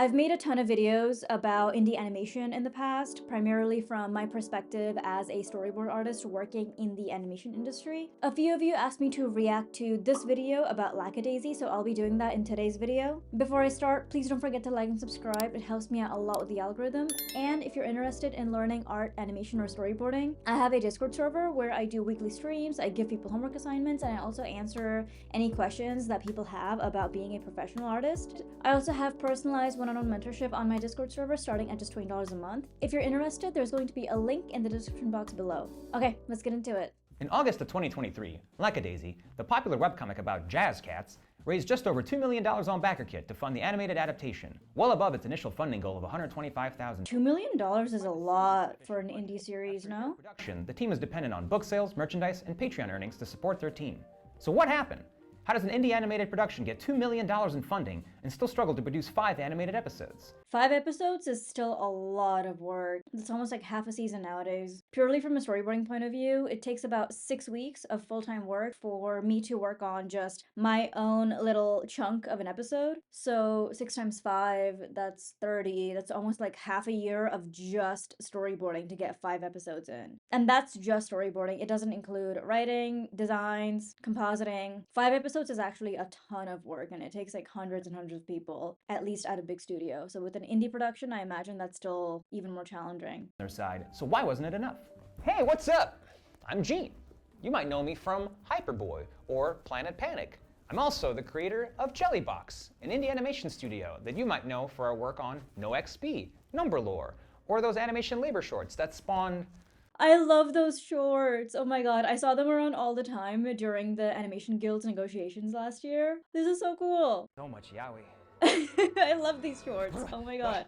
I've made a ton of videos about indie animation in the past, primarily from my perspective as a storyboard artist working in the animation industry. A few of you asked me to react to this video about Lackadaisy, so I'll be doing that in today's video. Before I start, please don't forget to like and subscribe. It helps me out a lot with the algorithm. And if you're interested in learning art, animation, or storyboarding, I have a Discord server where I do weekly streams, I give people homework assignments, and I also answer any questions that people have about being a professional artist. I also have personalized one-on-one mentorship on my Discord server starting at just $20 a month. If you're interested, there's going to be a link in the description box below. Okay, let's get into it. In August of 2023, Lackadaisy, the popular webcomic about jazz cats, raised just over $2 million on BackerKit to fund the animated adaptation, well above its initial funding goal of $125,000. $2 million is a lot for an indie series, no? Production, the team is dependent on book sales, merchandise, and Patreon earnings to support their team. So what happened? How does an indie animated production get $2 million in funding and still struggle to produce 5 animated episodes? 5 episodes is still a lot of work. It's almost like half a season nowadays. Purely from a storyboarding point of view, it takes about 6 weeks of full-time work for me to work on just my own little chunk of an episode. So 6 times 5, that's 30. That's almost like half a year of just storyboarding to get 5 episodes in. And that's just storyboarding. It doesn't include writing, designs, compositing. 5 episodes is actually a ton of work, and it takes like hundreds and hundreds of people, at least at a big studio. So with an indie production, I imagine that's still even more challenging. Their side, so why wasn't it enough? Hey, what's up? I'm Gene. You might know me from Hyperboy or Planet Panic. I'm also the creator of Jellybox, an indie animation studio that you might know for our work on No XP, Number Lore, or those animation labor shorts that spawned. I love those shorts. Oh my god, I saw them around all the time during the Animation Guild's negotiations last year. This is so cool. So much yaoi. I love these shorts. Oh my god.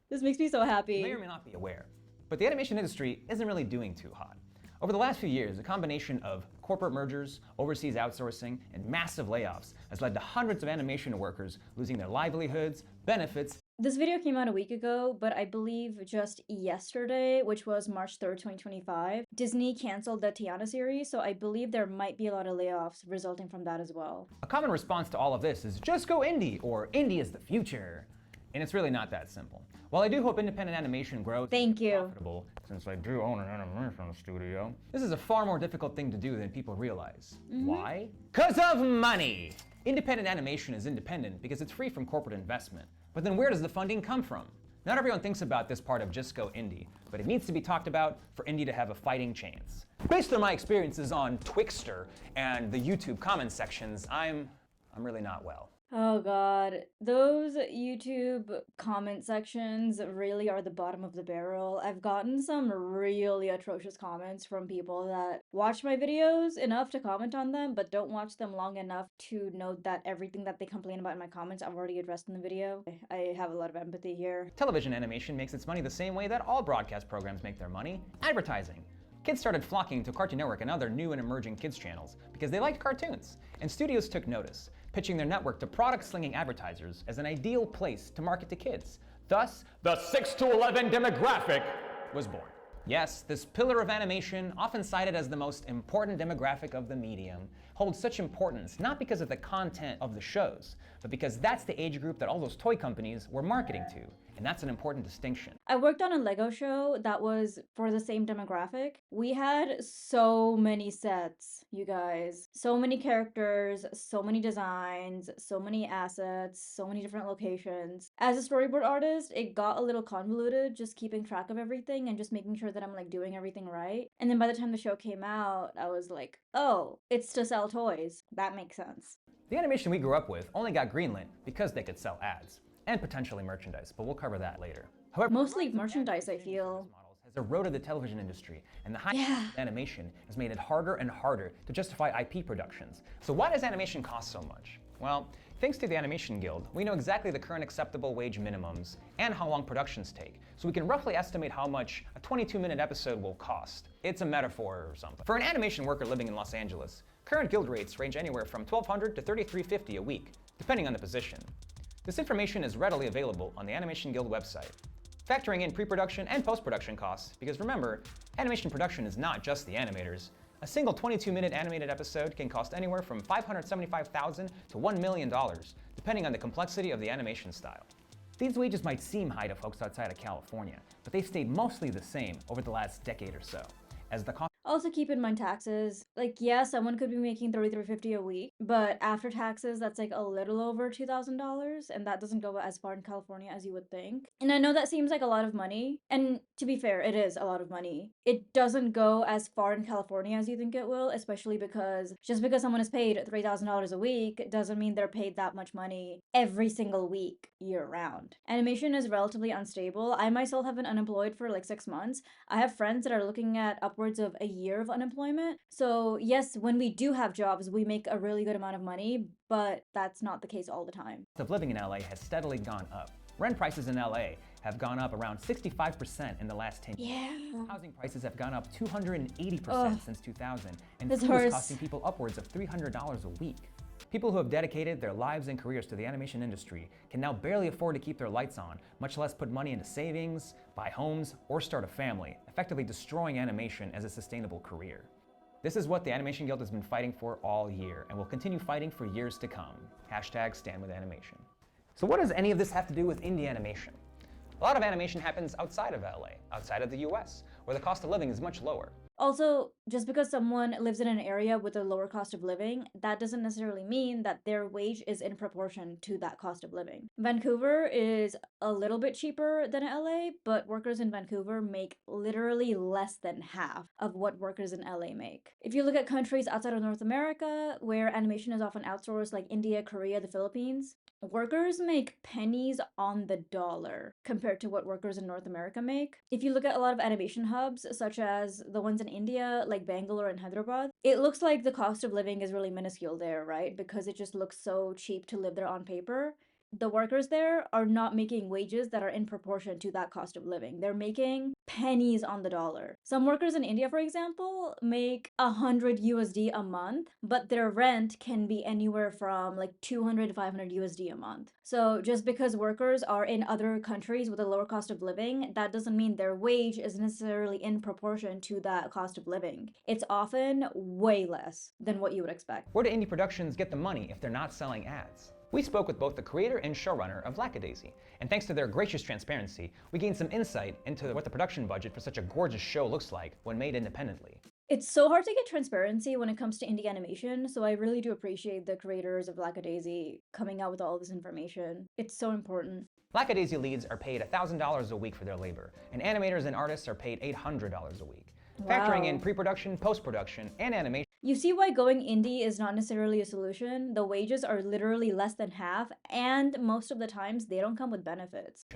This makes me so happy. You may or may not be aware, but the animation industry isn't really doing too hot. Over the last few years, a combination of corporate mergers, overseas outsourcing, and massive layoffs has led to hundreds of animation workers losing their livelihoods, benefits. This video came out a week ago, but I believe just yesterday, which was March 3rd, 2025, Disney canceled the Tiana series, so I believe there might be a lot of layoffs resulting from that as well. A common response to all of this is just go indie, or indie is the future. And it's really not that simple. While I do hope independent animation grows Thank you. profitable, since I do own an animation studio, this is a far more difficult thing to do than people realize. Why? 'Cause of money! Independent animation is independent because it's free from corporate investment. But then where does the funding come from? Not everyone thinks about this part of Just Go Indie, but it needs to be talked about for indie to have a fighting chance. Based on my experiences on Twixter and the YouTube comment sections, I'm really not well. Oh god, those YouTube comment sections really are the bottom of the barrel. I've gotten some really atrocious comments from people that watch my videos enough to comment on them, but don't watch them long enough to note that everything that they complain about in my comments I've already addressed in the video. I have a lot of empathy here. Television animation makes its money the same way that all broadcast programs make their money: advertising. Kids started flocking to Cartoon Network and other new and emerging kids channels because they liked cartoons, and studios took notice, pitching their network to product-slinging advertisers as an ideal place to market to kids. Thus, the 6 to 11 demographic was born. Yes, this pillar of animation, often cited as the most important demographic of the medium, holds such importance not because of the content of the shows, but because that's the age group that all those toy companies were marketing to, and that's an important distinction. I worked on a Lego show that was for the same demographic. We had so many sets, you guys. So many characters, so many designs, so many assets, so many different locations. As a storyboard artist, it got a little convoluted just keeping track of everything and just making sure that I'm like doing everything right. And then by the time the show came out, I was like, oh, it's to sell toys. That makes sense. The animation we grew up with only got greenlit because they could sell ads and potentially merchandise, but we'll cover that later. However, Mostly merchandise, I feel. models has eroded the television industry, and the high Yeah. animation has made it harder and harder to justify IP productions. So why does animation cost so much? Well, thanks to the Animation Guild, we know exactly the current acceptable wage minimums and how long productions take, so we can roughly estimate how much a 22-minute episode will cost. It's a metaphor or something. For an animation worker living in Los Angeles, current guild rates range anywhere from $1,200 to $3,350 a week, depending on the position. This information is readily available on the Animation Guild website, factoring in pre-production and post-production costs, because remember, animation production is not just the animators. A single 22-minute animated episode can cost anywhere from $575,000 to $1 million, depending on the complexity of the animation style. These wages might seem high to folks outside of California, but they've stayed mostly the same over the last decade or so, as the cost Also keep in mind taxes. Like, yeah, someone could be making $33.50 a week, but after taxes, that's like a little over $2,000, and that doesn't go as far in California as you would think. And I know that seems like a lot of money, and to be fair, it is a lot of money. It doesn't go as far in California as you think it will, especially because just because someone is paid $3,000 a week doesn't mean they're paid that much money every single week year round. Animation is relatively unstable. I myself have been unemployed for like 6 months. I have friends that are looking at upwards of a year of unemployment. So yes, when we do have jobs, we make a really good amount of money, but that's not the case all the time. of living in LA has steadily gone up. Rent prices in LA have gone up around 65% in the last 10 years. Yeah. Housing prices have gone up 280% Ugh. since 2000, and This food is hurts. costing people upwards of $300 a week. People who have dedicated their lives and careers to the animation industry can now barely afford to keep their lights on, much less put money into savings, buy homes, or start a family, effectively destroying animation as a sustainable career. This is what the Animation Guild has been fighting for all year, and will continue fighting for years to come. Hashtag Stand With Animation. So what does any of this have to do with indie animation? A lot of animation happens outside of LA, outside of the US, where the cost of living is much lower. Also, just because someone lives in an area with a lower cost of living, that doesn't necessarily mean that their wage is in proportion to that cost of living. Vancouver is a little bit cheaper than LA, but workers in Vancouver make literally less than half of what workers in LA make. If you look at countries outside of North America, where animation is often outsourced, like India, Korea, the Philippines, workers make pennies on the dollar compared to what workers in North America make. If you look at a lot of animation hubs, such as the ones in India, like Bangalore and Hyderabad, it looks like the cost of living is really minuscule there, right? Because it just looks so cheap to live there on paper. The workers there are not making wages that are in proportion to that cost of living. They're making pennies on the dollar. Some workers in India, for example, make 100 USD a month, but their rent can be anywhere from like 200 to 500 USD a month. So just because workers are in other countries with a lower cost of living, that doesn't mean their wage is necessarily in proportion to that cost of living. It's often way less than what you would expect. Where do indie productions get the money if they're not selling ads? We spoke with both the creator and showrunner of Lackadaisy, and thanks to their gracious transparency, we gained some insight into what the production budget for such a gorgeous show looks like when made independently. It's so hard to get transparency when it comes to indie animation, so I really do appreciate the creators of Lackadaisy coming out with all this information. It's so important. Lackadaisy leads are paid $1,000 a week for their labor, and animators and artists are paid $800 a week. Factoring in Wow. pre-production, post-production, and animation, You see why going indie is not necessarily a solution? The wages are literally less than half, and most of the times they don't come with benefits.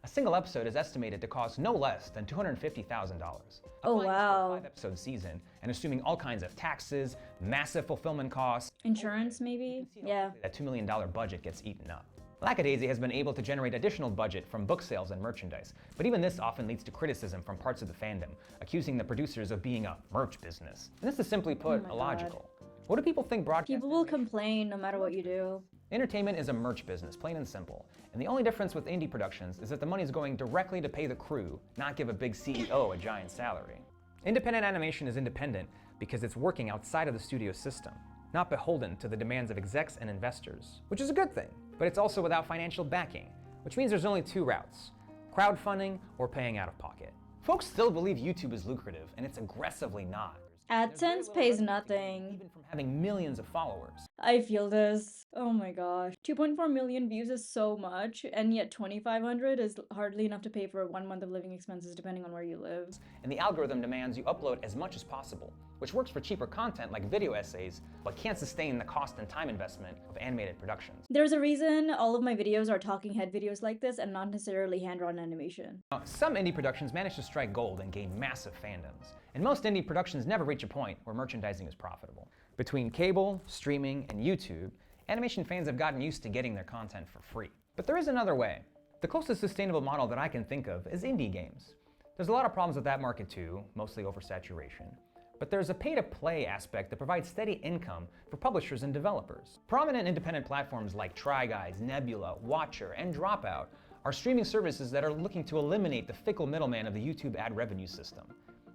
a single episode is estimated to cost no less than $250,000. Oh, Applying this to a wow. 5-episode season, and assuming all kinds of taxes, massive fulfillment costs, Insurance, maybe? Yeah. that $2 million budget gets eaten up. Lackadaisy has been able to generate additional budget from book sales and merchandise, but even this often leads to criticism from parts of the fandom, accusing the producers of being a merch business. And this is simply put, Oh my illogical. What do people think broadcast People will complain no matter what you do. Entertainment is a merch business, plain and simple. And the only difference with indie productions is that the money is going directly to pay the crew, not give a big CEO a giant salary. Independent animation is independent because it's working outside of the studio system, not beholden to the demands of execs and investors, which is a good thing. But it's also without financial backing, which means there's only two routes: crowdfunding or paying out of pocket. Folks still believe YouTube is lucrative, and it's aggressively not. AdSense pays nothing. Even from having millions of followers. I feel this. Oh my gosh. 2.4 million views is so much, and yet 2,500 is hardly enough to pay for 1 month of living expenses depending on where you live. And the algorithm demands you upload as much as possible, which works for cheaper content like video essays, but can't sustain the cost and time investment of animated productions. There's a reason all of my videos are talking head videos like this and not necessarily hand-drawn animation. Now, some indie productions manage to strike gold and gain massive fandoms, and most indie productions never reach a point where merchandising is profitable. Between cable, streaming, and YouTube, animation fans have gotten used to getting their content for free. But there is another way. The closest sustainable model that I can think of is indie games. There's a lot of problems with that market too, mostly oversaturation. But there's a pay-to-play aspect that provides steady income for publishers and developers. Prominent independent platforms like Try Guys, Nebula, Watcher, and Dropout are streaming services that are looking to eliminate the fickle middleman of the YouTube ad revenue system.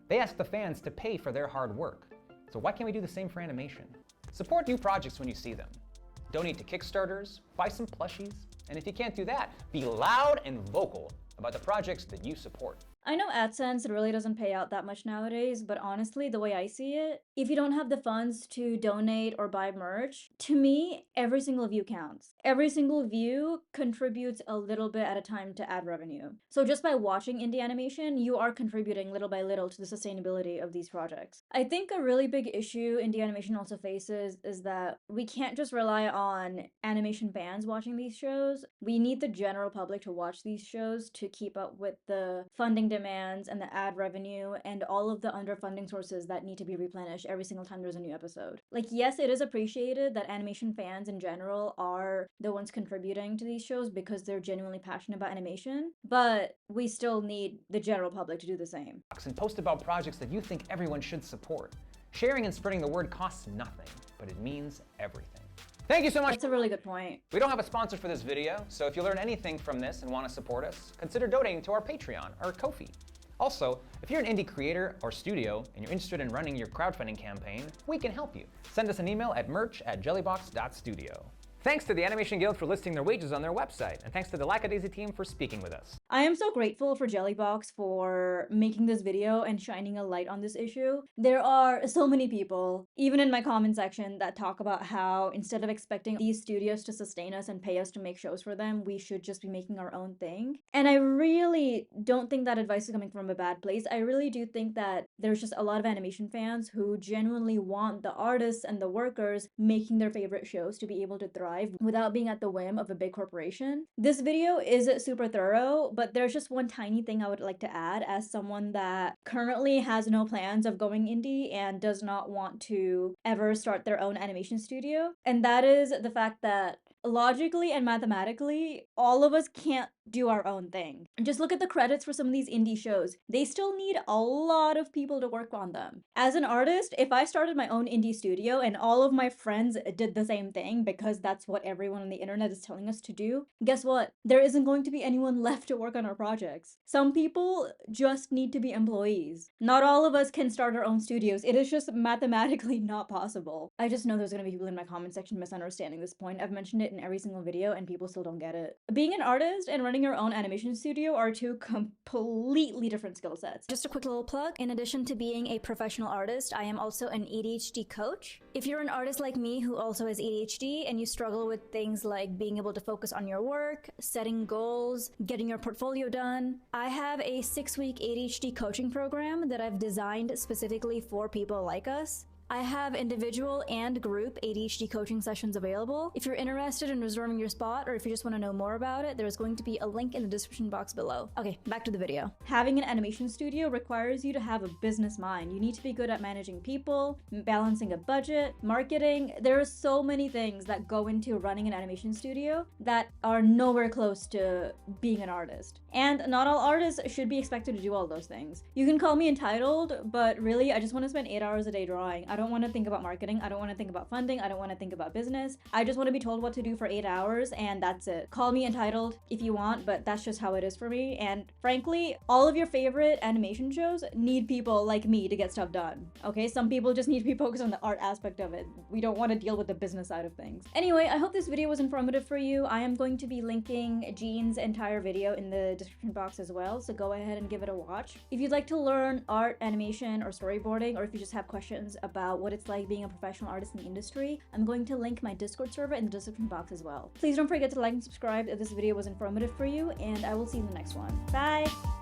They ask the fans to pay for their hard work. So why can't we do the same for animation? Support new projects when you see them. Donate to Kickstarters, buy some plushies, And if you can't do that, be loud and vocal about the projects that you support. I know AdSense really doesn't pay out that much nowadays, but honestly, the way I see it, if you don't have the funds to donate or buy merch, to me, every single view counts. Every single view contributes a little bit at a time to ad revenue. So just by watching indie animation, you are contributing little by little to the sustainability of these projects. I think a really big issue indie animation also faces is that we can't just rely on animation fans watching these shows. We need the general public to watch these shows to keep up with the funding demands and the ad revenue and all of the underfunding sources that need to be replenished every single time there's a new episode. Like, yes, it is appreciated that animation fans in general are the ones contributing to these shows because they're genuinely passionate about animation, but we still need the general public to do the same. And post about projects that you think everyone should support. Sharing and spreading the word costs nothing, but it means everything. Thank you so much. That's a really good point. We don't have a sponsor for this video, so if you learn anything from this and want to support us, consider donating to our Patreon or Ko-fi. Also, if you're an indie creator or studio and you're interested in running your crowdfunding campaign, we can help you. Send us an email at merch@jellybox.studio. Thanks to the Animation Guild for listing their wages on their website, and thanks to the Lackadaisy team for speaking with us. I am so grateful for Jellybox for making this video and shining a light on this issue. There are so many people, even in my comment section, that talk about how instead of expecting these studios to sustain us and pay us to make shows for them, we should just be making our own thing. And I really don't think that advice is coming from a bad place. I really do think that there's just a lot of animation fans who genuinely want the artists and the workers making their favorite shows to be able to thrive without being at the whim of a big corporation. This video isn't super thorough, but there's just one tiny thing I would like to add as someone that currently has no plans of going indie and does not want to ever start their own animation studio. And that is the fact that logically and mathematically, all of us can't do our own thing. And just look at the credits for some of these indie shows. They still need a lot of people to work on them. As an artist, if I started my own indie studio and all of my friends did the same thing because that's what everyone on the internet is telling us to do, guess what? There isn't going to be anyone left to work on our projects. Some people just need to be employees. Not all of us can start our own studios. It is just mathematically not possible. I just know there's gonna be people in my comment section misunderstanding this point. I've mentioned it in every single video and people still don't get it. Being an artist and running your own animation studio are two completely different skill sets. Just a quick little plug. In addition to being a professional artist, I am also an ADHD coach. If you're an artist like me who also has ADHD and you struggle with things like being able to focus on your work, setting goals, getting your portfolio done, I have a 6-week ADHD coaching program that I've designed specifically for people like us. I have individual and group ADHD coaching sessions available. If you're interested in reserving your spot or if you just want to know more about it, there's going to be a link in the description box below. Okay, back to the video. Having an animation studio requires you to have a business mind. You need to be good at managing people, balancing a budget, marketing. There are so many things that go into running an animation studio that are nowhere close to being an artist. And not all artists should be expected to do all those things. You can call me entitled, but really, I just want to spend 8 hours a day drawing. I don't want to think about marketing. I don't want to think about funding. I don't want to think about business. I just want to be told what to do for 8 hours and that's it. Call me entitled if you want, but that's just how it is for me. And frankly, all of your favorite animation shows need people like me to get stuff done. Okay, some people just need to be focused on the art aspect of it. We don't want to deal with the business side of things. Anyway, I hope this video was informative for you. I am going to be linking Jean's entire video in the description box as well, so go ahead and give it a watch. If you'd like to learn art, animation, or storyboarding, or if you just have questions about what it's like being a professional artist in the industry, I'm going to link my Discord server in the description box as well. Please don't forget to like and subscribe if this video was informative for you, and I will see you in the next one. Bye!